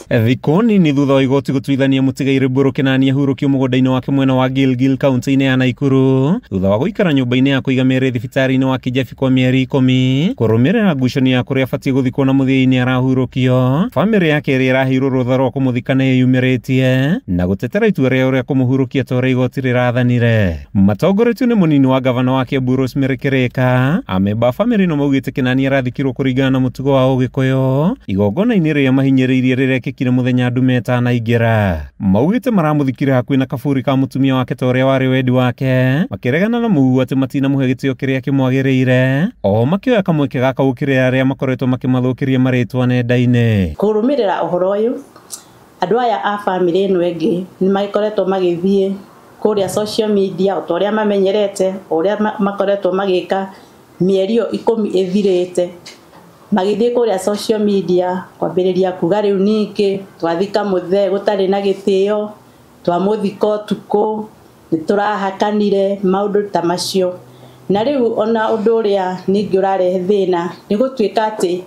Thikoni ni thutha wa igoti gutuithania Mutigaire Mburu Kinani ahurũkio mũgũnda-inĩ wake mwena wa Gilgil kaunti-inĩ ya Nakuru thutha wa gũikara nyũmba-inĩ ya kũiga mĩĩrĩ thibitarĩ-inĩ wa Kijabi kwa mĩeri 10 kũrũmĩrĩra ngucanio ya kũrĩa abatie gũthikwo na mũthia-inĩ arahurũkio. Bamĩrĩ yake ĩrĩa ĩraheirwo rũtha rwa kũmũthika nĩ yumĩrĩtie na gũtetera itua rĩa ũrĩa kũmũhurũkia ta ũrĩa igoti rĩrathanire. Matongoretio nĩ mũnini wa gavana wa Kiambu Rosemary Kĩrĩka. Amemba bamĩrĩ ĩno maugĩte Kinani arathikirwo kũringana na mũtugo wa Ũgĩkũyũ igongona-inĩ rĩrĩa mahinyĩrĩirie rĩrekĩkire mũthenya ndume ĩtanaingĩra. Maugĩte maramũthikire hakuhĩ na kaburi ka mũtumia wake ta ũrĩa warĩ wendi wake, makĩregana na mũhuhu atĩ matinamũhe gĩtĩo kĩrĩa kĩmwagĩrĩire, oho makĩoya kamweke gaka gũkĩrĩra arĩa makoretwo makĩmathũkĩria marĩtwa nenda-inĩ. Kũrũmĩrĩra ũhoro ũyũ, andũ aya a bamĩrĩ ĩno ĩngĩ nĩ magĩkoretwo magĩthiĩ kũrĩa social media o ũrĩa mamenyerete, o ũrĩa makoretwo magĩka mĩeri 10 ĩthirĩte, magĩthiĩ kũrĩa social media kwambĩrĩria kuga rĩu ningĩ twathika mũthee gũtarĩ na gĩtĩo, twamũthika ũtukũ, nĩtũrahakanire, maũndũ ta macio. Na rĩu ona ũndũ ũrĩa ningĩ ũrarehe thĩna nĩ gũtuĩka atĩ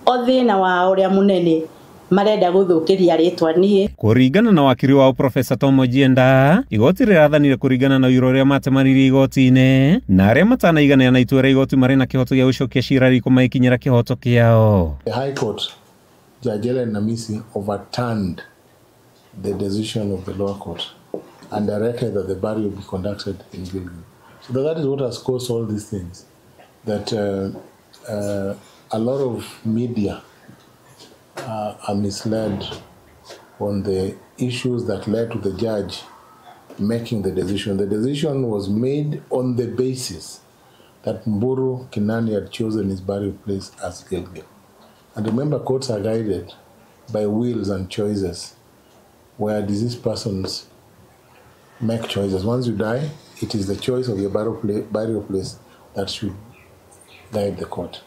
o thĩna wa ũrĩa mũnene marenda gũthũkĩria rĩtwa niĩ. Kũringana na wakiri wao Professor Tom Ojienda, igoti rĩrathanire kũringana na ũira ũrĩa matemaririe igoti-inĩ na arĩa matanaiganĩra na itua rĩa igoti marĩ na kĩhoto gĩa gũcokia cira riko magĩkinyĩra kĩhoto kĩao. The High Court, Judge Ellen Namisi overturned the decision of the lower court and directed that the burial be conducted in Gilgil. So that is what has caused all these things. That a lot of media are misled on the issues that led to the judge making the decision. The decision was made on the basis that Mburu Kinani had chosen his burial place as Gilgil. And remember, courts are guided by wills and choices, where deceased persons make choices. Once you die, it is the choice of your burial place that should guide the court.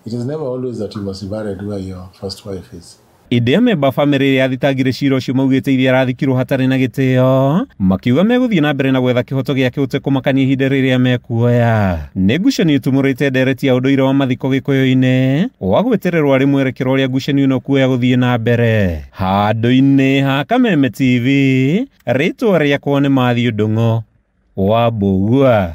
It is never always that you must be buried where your first wife is. Ĩndĩ amemba bamĩrĩ ĩrĩa yathitangire cira ũcio maugĩte ithe arathikirwo hatarĩ na gĩtĩo, makiuga megũthiĩ na mbere na gwetha kĩhoto gĩake gũtekũmakania ihinda rĩrĩa mekuoya. Nĩ ngucanio itumũrĩte ndereti ya ũndũire wa mathiko Gĩkũyũ-inĩ wa gwĩtererwo arĩ mwerekero ũrĩa ngucanio ĩno kuoya gũthiĩ na mbere. Handũ-inĩ ha Kameme TV, rĩtwa rĩakwa nĩ Matthew Ndung'u wa Mbũgua.